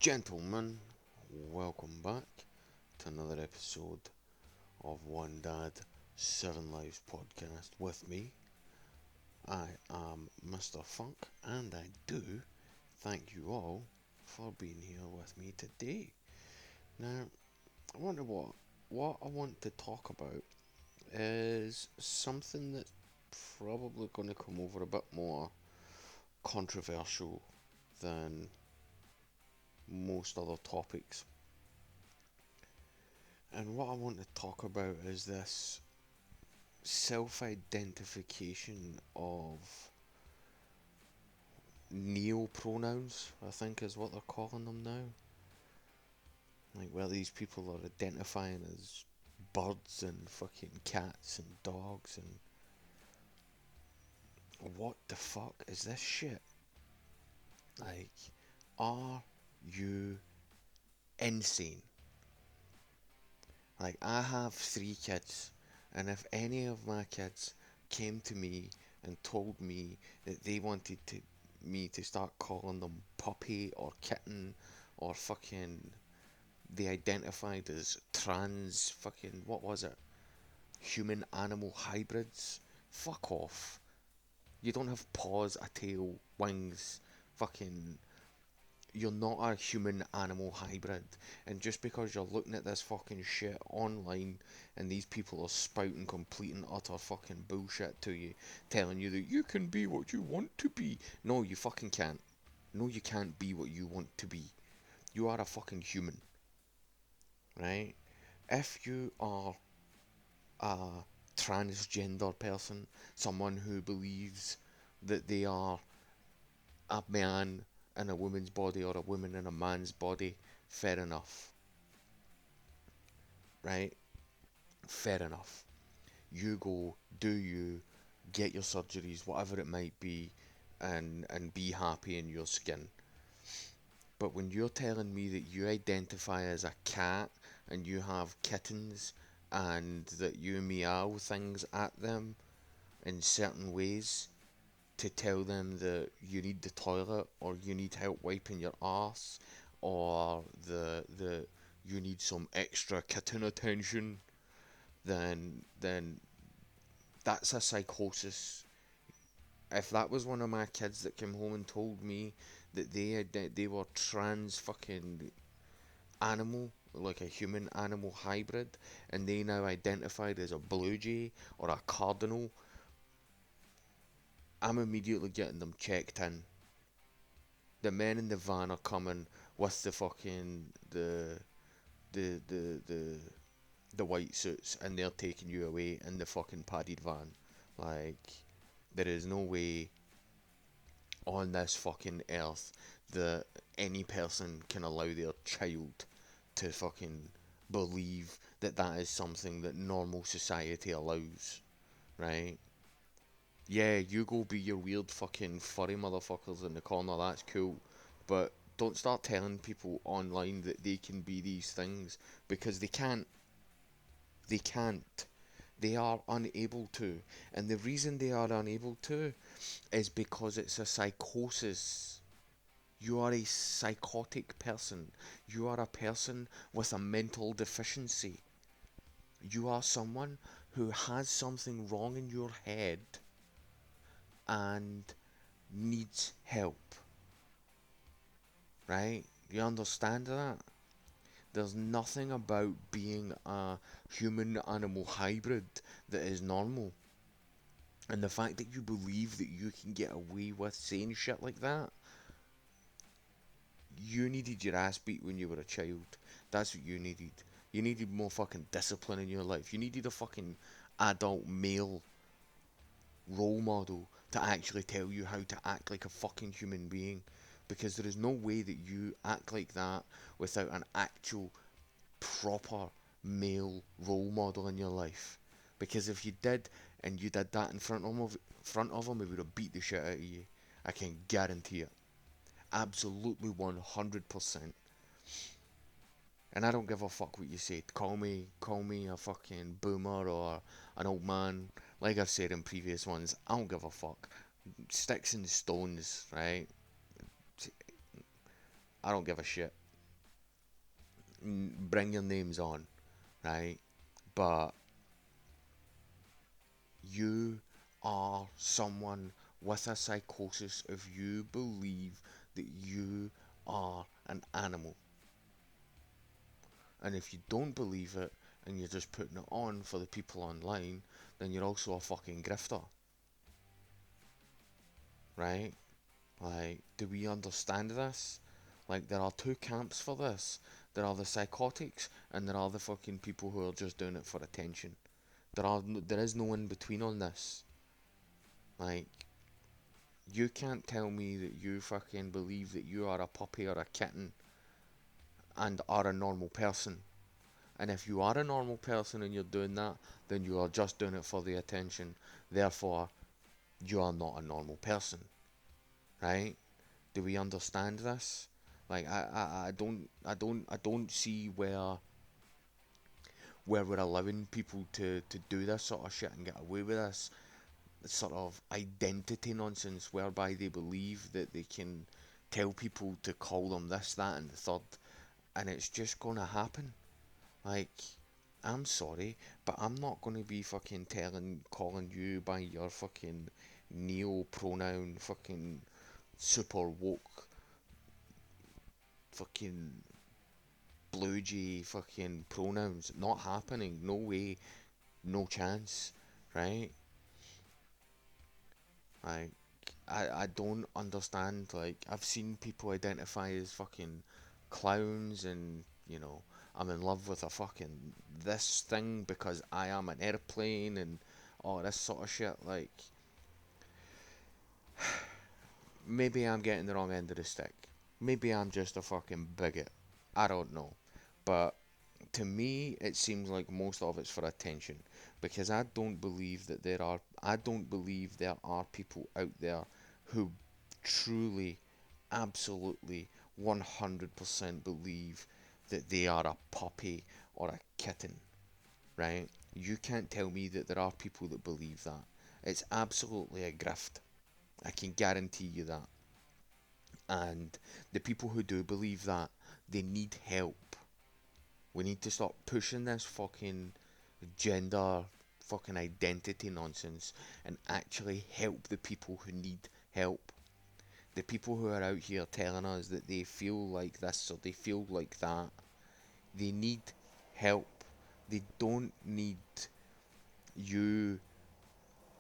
Gentlemen, welcome back to another episode of One Dad, Seven Lives podcast with me. I am Mr. Funk, and I do thank you all for being here with me today. Now, I wonder what I want to talk about is something that's probably going to come over a bit more controversial than most other topics. And what I want to talk about is this self identification of neo pronouns, I think is what they're calling them now. Like, where these people are identifying as birds and fucking cats and dogs and. What the fuck is this shit? Like, are you insane? Like, I have 3 kids, and if any of my kids came to me and told me that they wanted me to start calling them puppy or kitten or fucking they identified as trans fucking what was it? Human animal hybrids? Fuck off. You don't have paws, a tail, wings, fucking you're not a human animal hybrid. And just because you're looking at this fucking shit online and these people are spouting complete and utter fucking bullshit to you, telling you that you can be what you want to be. No, you fucking can't. No, you can't be what you want to be. You are a fucking human, right? If you are a transgender person, someone who believes that they are a man in a woman's body or a woman in a man's body, fair enough, right? Fair enough. You go, do you, get your surgeries, whatever it might be, and be happy in your skin. But when you're telling me that you identify as a cat and you have kittens and that you meow things at them in certain ways to tell them that you need the toilet or you need help wiping your arse or the you need some extra kitten attention, then that's a psychosis. If that was one of my kids that came home and told me that they were trans fucking animal, like a human animal hybrid, and they now identified as a blue jay or a cardinal, I'm immediately getting them checked in. The men in the van are coming with the fucking the the the the white suits, and they're taking you away in the fucking padded van. Like, there is no way on this fucking earth that any person can allow their child to fucking believe that that is something that normal society allows, right? Yeah, you go be your weird fucking furry motherfuckers in the corner, that's cool. But don't start telling people online that they can be these things because they can't. They can't. They are unable to. And the reason they are unable to is because it's a psychosis. You are a psychotic person. You are a person with a mental deficiency. You are someone who has something wrong in your head and needs help. Right? You understand that? There's nothing about being a human animal hybrid that is normal. And the fact that you believe that you can get away with saying shit like that, you needed your ass beat when you were a child. That's what you needed. You needed more fucking discipline in your life. You needed a fucking adult male role model to actually tell you how to act like a fucking human being. Because there is no way that you act like that without an actual proper male role model in your life. Because if you did and you did that in front of him, he would have beat the shit out of you. I can guarantee it. Absolutely 100%. And I don't give a fuck what you say. Call me a fucking boomer or an old man. Like I've said in previous ones, I don't give a fuck. Sticks and stones, right? I don't give a shit. bring your names on, right? But you are someone with a psychosis if you believe that you are an animal. And if you don't believe it and you're just putting it on for the people online, then you're also a fucking grifter, right? Like, do we understand this? Like, there are two camps for this. There are the psychotics, and there are the fucking people who are just doing it for attention. There is no in between on this. Like, you can't tell me that you fucking believe that you are a puppy or a kitten and are a normal person. And if you are a normal person and you're doing that, then you are just doing it for the attention. Therefore, you are not a normal person, right? Do we understand this? Like, I don't see where we're allowing people to do this sort of shit and get away with this sort of identity nonsense whereby they believe that they can tell people to call them this, that, and the third, and it's just gonna happen. Like, I'm sorry, but I'm not gonna be fucking calling you by your fucking neo pronoun, fucking super woke, fucking blue jay fucking pronouns. Not happening. No way. No chance. Right? Like, I don't understand. Like, I've seen people identify as fucking clowns and, I'm in love with a fucking this thing because I am an airplane and all this sort of shit. Like, maybe I'm getting the wrong end of the stick. Maybe I'm just a fucking bigot. I don't know. But to me, it seems like most of it's for attention because I don't believe there are people out there who truly, absolutely, 100% believe that they are a puppy or a kitten, right? You can't tell me that there are people that believe that. It's absolutely a grift. I can guarantee you that. And the people who do believe that, they need help. We need to stop pushing this fucking gender fucking identity nonsense and actually help the people who need help. The people who are out here telling us that they feel like this or they feel like that, they need help. They don't need you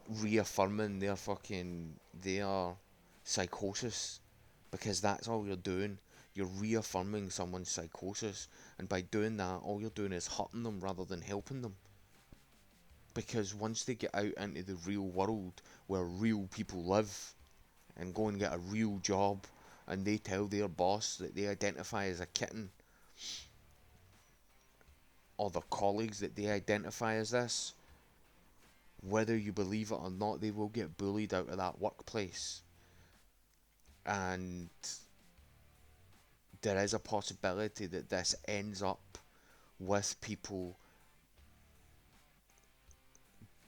reaffirming their psychosis because that's all you're doing. You're reaffirming someone's psychosis, and by doing that, all you're doing is hurting them rather than helping them. Because once they get out into the real world where real people live and go and get a real job, and they tell their boss that they identify as a kitten, or their colleagues that they identify as this, whether you believe it or not, they will get bullied out of that workplace. And there is a possibility that this ends up with people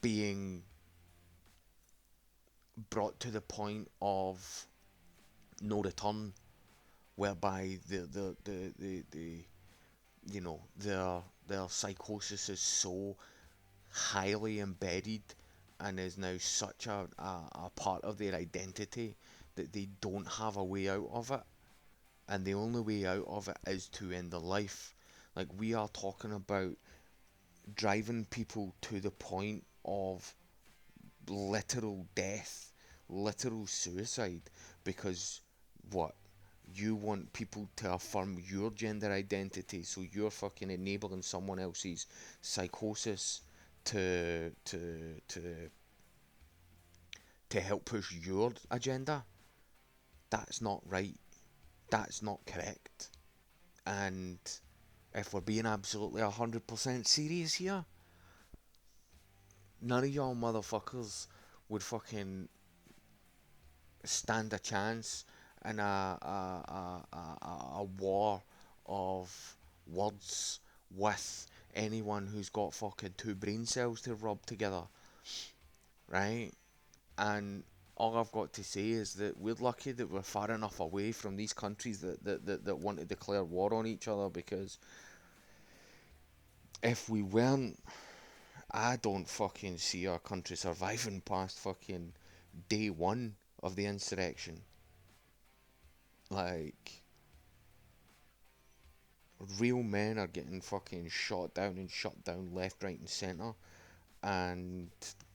being brought to the point of no return, whereby their psychosis is so highly embedded and is now such a part of their identity that they don't have a way out of it, and the only way out of it is to end their life. Like, we are talking about driving people to the point of literal death, literal suicide, because what? You want people to affirm your gender identity, so you're fucking enabling someone else's psychosis to to to to help push your agenda. That's not right. That's not correct. And if we're being absolutely 100% serious here, none of y'all motherfuckers would fucking stand a chance in a war of words with anyone who's got fucking two brain cells to rub together, right? And all I've got to say is that we're lucky that we're far enough away from these countries that want to declare war on each other, because if we weren't, I don't fucking see our country surviving past fucking day one of the insurrection. Like, real men are getting fucking shot down and shut down left, right, and centre, and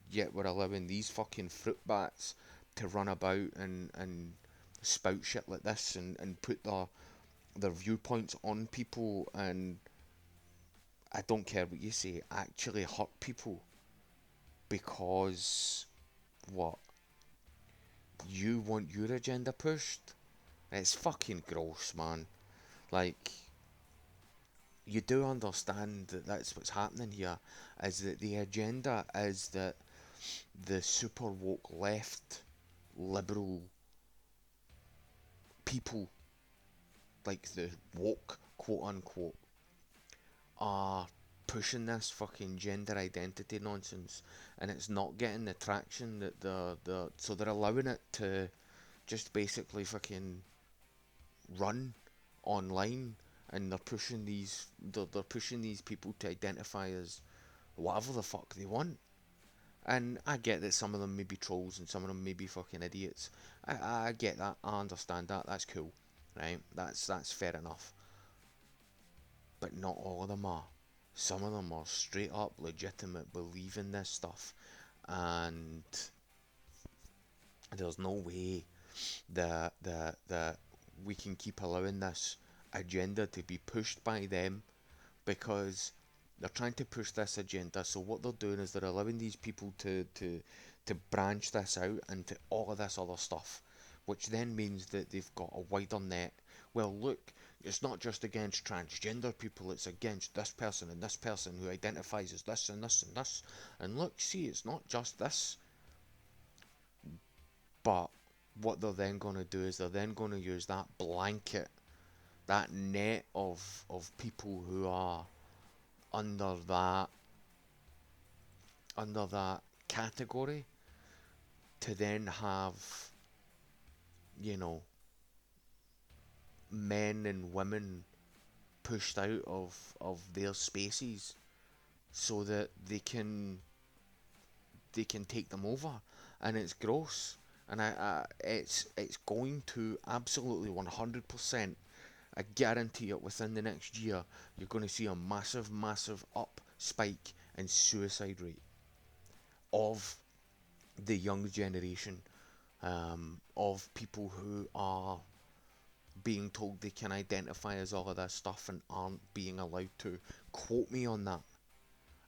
yet we're allowing these fucking fruit bats to run about and spout shit like this and put their viewpoints on people and I don't care what you say, actually hurt people because what? You want your agenda pushed? It's fucking gross, man. Like, you do understand that that's what's happening here, is that the agenda is that the super woke left liberal people, like the woke quote unquote, are pushing this fucking gender identity nonsense and it's not getting the traction that so they're allowing it to just basically fucking run online and they're pushing these people to identify as whatever the fuck they want. And I get that some of them may be trolls and some of them may be fucking idiots. I get that. I understand that. That's cool, right? That's fair enough. But not all of them are. Some of them are straight up legitimate, believe in this stuff, and there's no way that we can keep allowing this agenda to be pushed by them because they're trying to push this agenda. So what they're doing is they're allowing these people to branch this out into all of this other stuff, which then means that they've got a wider net. Well, look, it's not just against transgender people; it's against this person and this person who identifies as this and this and this. And look, see, it's not just this. But what they're then going to do is they're then going to use that blanket, that net of people who are under that under that category to then have, you know, men and women pushed out of their spaces so that they can take them over, and it's gross. And it's going to absolutely 100%. I guarantee it. Within the next year, you're going to see a massive, massive up spike in suicide rate of the young generation, of people who are being told they can identify as all of this stuff and aren't being allowed to. Quote me on that.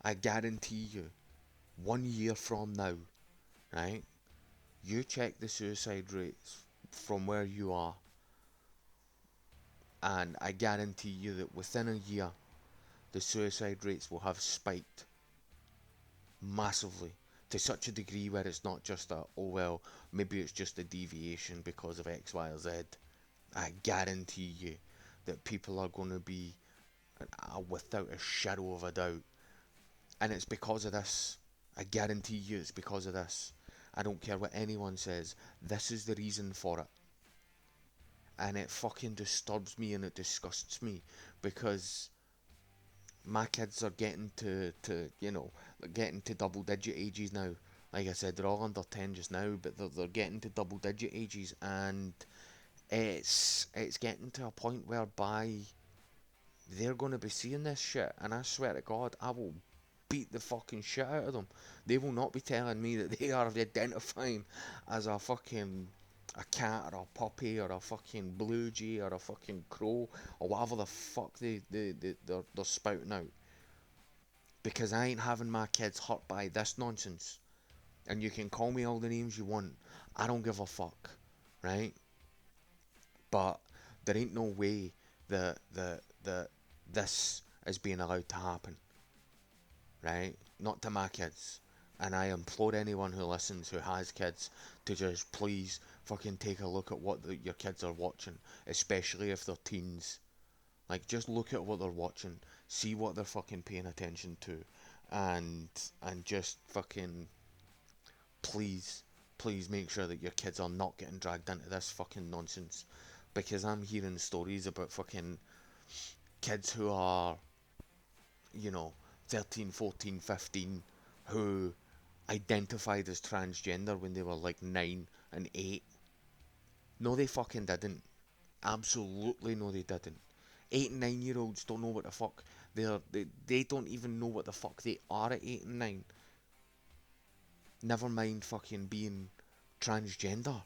I guarantee you, 1 year from now, right? You check the suicide rates from where you are, and I guarantee you that within a year, the suicide rates will have spiked massively to such a degree where it's not just a, oh well, maybe it's just a deviation because of X, Y, or Z. I guarantee you that people are going to be, without a shadow of a doubt, and it's because of this. I guarantee you it's because of this. I don't care what anyone says, this is the reason for it. And it fucking disturbs me and it disgusts me because my kids are getting to getting to double digit ages now. Like I said, they're all under 10 just now, but they're getting to double digit ages, and it's getting to a point whereby they're going to be seeing this shit, and I swear to God, I will beat the fucking shit out of them. They will not be telling me that they are identifying as a cat or a puppy or a fucking blue jay or a fucking crow or whatever the fuck they're spouting out. Because I ain't having my kids hurt by this nonsense. And you can call me all the names you want. I don't give a fuck, right? But there ain't no way that this is being allowed to happen, right? Not to my kids. And I implore anyone who listens who has kids to just please fucking take a look at what your kids are watching, especially if they're teens. Like, just look at what they're watching, see what they're fucking paying attention to, and just fucking please, please make sure that your kids are not getting dragged into this fucking nonsense. Because I'm hearing stories about fucking kids who are, you know, 13, 14, 15 who identified as transgender when they were like 9 and 8. No, they fucking didn't. Absolutely no, they didn't. 8 and 9 year olds don't know what the fuck they don't even know what the fuck they are at 8 and 9. Never mind fucking being transgender.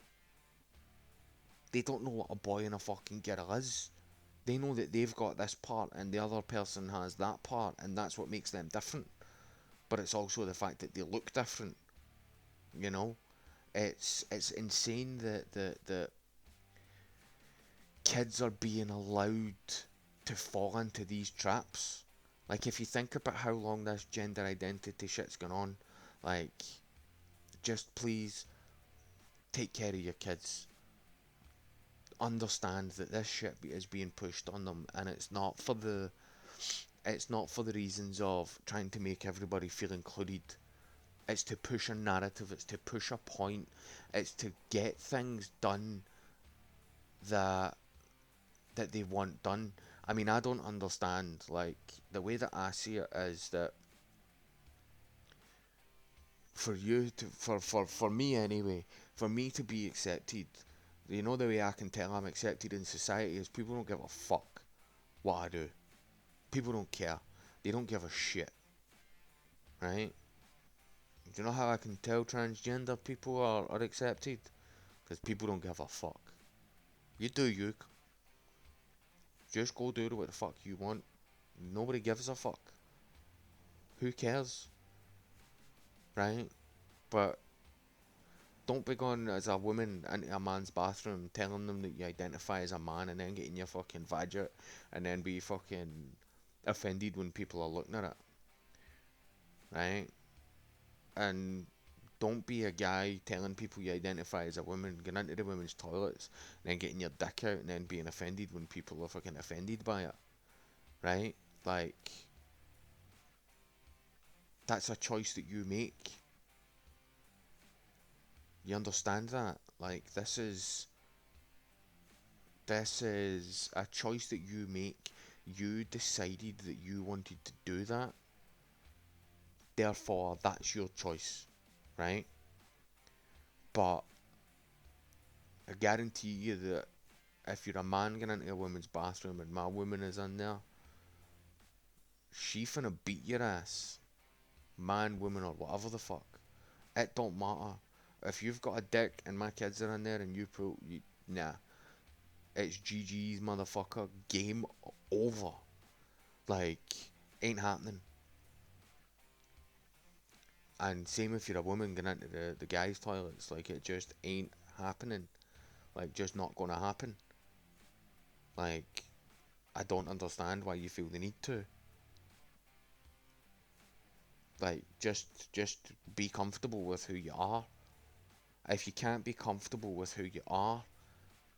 They don't know what a boy and a fucking girl is. They know that they've got this part and the other person has that part, and that's what makes them different. But it's also the fact that they look different. You know, it's insane that kids are being allowed to fall into these traps. Like, if you think about how long this gender identity shit's gone on, like, just please take care of your kids. Understand that this shit is being pushed on them, and it's not for the reasons of trying to make everybody feel included. It's to push a narrative, it's to push a point, it's to get things done that they want done. I mean, I don't understand, like, the way that I see it is that for you to, for me anyway, for me to be accepted, the way I can tell I'm accepted in society is people don't give a fuck what I do. People don't care. They don't give a shit, right? Do you know how I can tell transgender people are accepted? Because people don't give a fuck. You do you. Just go do what the fuck you want. Nobody gives a fuck. Who cares? Right? But don't be going as a woman into a man's bathroom telling them that you identify as a man and then getting your fucking vag out and then be fucking offended when people are looking at it. Right? And don't be a guy telling people you identify as a woman, getting into the women's toilets, and then getting your dick out and then being offended when people are fucking offended by it. Right? Like, that's a choice that you make. You understand that? Like, this is a choice that you make. You decided that you wanted to do that. Therefore, that's your choice, right? But I guarantee you that if you're a man getting into a woman's bathroom and my woman is in there, she finna beat your ass. Man, woman, or whatever the fuck. It don't matter. If you've got a dick and my kids are in there and nah. It's GG's, motherfucker. Game over. Like, ain't happening. And same if you're a woman going into the guys' toilets. Like, it just ain't happening. Like, just not gonna happen. Like, I don't understand why you feel the need to. Like, just be comfortable with who you are. If you can't be comfortable with who you are,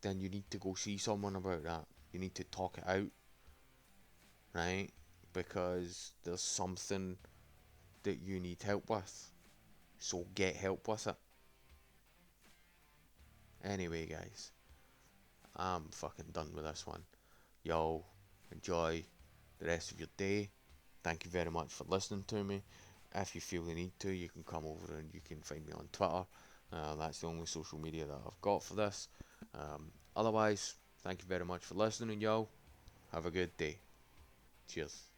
then you need to go see someone about that. You need to talk it out, right? Because there's something that you need help with. So get help with it. Anyway, guys, I'm fucking done with this one. Yo, enjoy the rest of your day. Thank you very much for listening to me. If you feel the need to, you can come over and you can find me on Twitter. That's the only social media that I've got for this. Otherwise, thank you very much for listening, yo. Have a good day. Cheers.